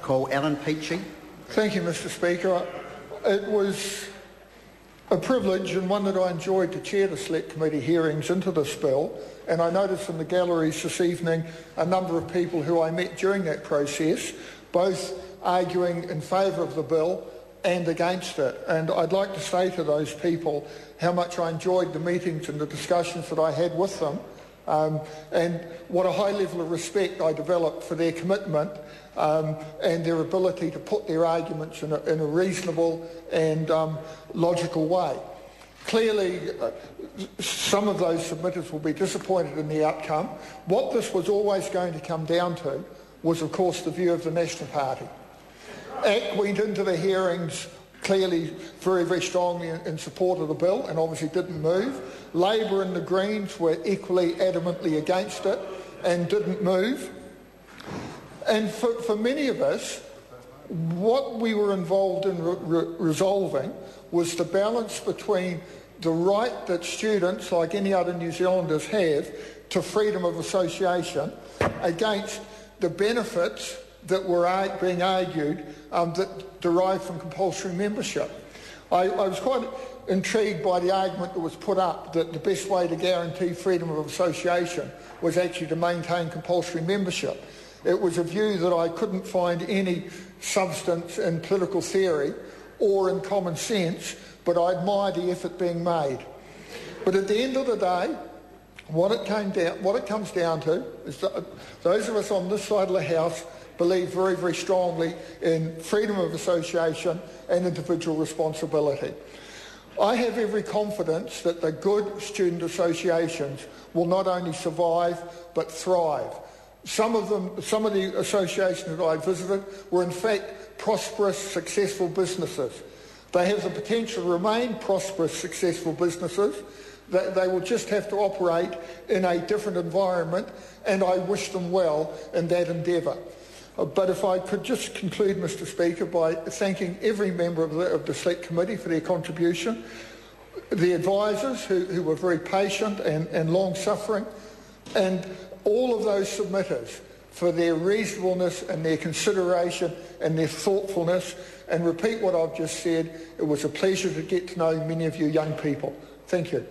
call Alan Peachy. Thank you, Mr Speaker. It was a privilege and one that I enjoyed to chair the Select Committee hearings into this bill, and I noticed in the galleries this evening a number of people who I met during that process, both arguing in favour of the bill and against it. And I'd like to say to those people how much I enjoyed the meetings and the discussions that I had with them, and what a high level of respect I developed for their commitment and their ability to put their arguments in a reasonable and logical way. Clearly, some of those submitters will be disappointed in the outcome. What this was always going to come down to was, of course, the view of the National Party. ACT went into the hearings clearly very, very strongly in support of the bill and obviously didn't move. Labor and the Greens were equally adamantly against it and didn't move. And for many of us, what we were involved in resolving was the balance between the right that students, like any other New Zealanders, have to freedom of association against the benefits that were being argued that derive from compulsory membership. I was quite intrigued by the argument that was put up that the best way to guarantee freedom of association was actually to maintain compulsory membership. It was a view that I couldn't find any substance in political theory or in common sense, but I admire the effort being made. But at the end of the day, what it comes down to is that those of us on this side of the House believe very, very strongly in freedom of association and individual responsibility. I have every confidence that the good student associations will not only survive but thrive. Some of the associations that I visited were in fact prosperous, successful businesses. They have the potential to remain prosperous, successful businesses. They will just have to operate in a different environment, and I wish them well in that endeavour. But if I could just conclude, Mr Speaker, by thanking every member of the Select Committee for their contribution, the advisors who were very patient and long-suffering, and all of those submitters for their reasonableness and their consideration and their thoughtfulness. And repeat what I've just said, it was a pleasure to get to know many of you young people. Thank you.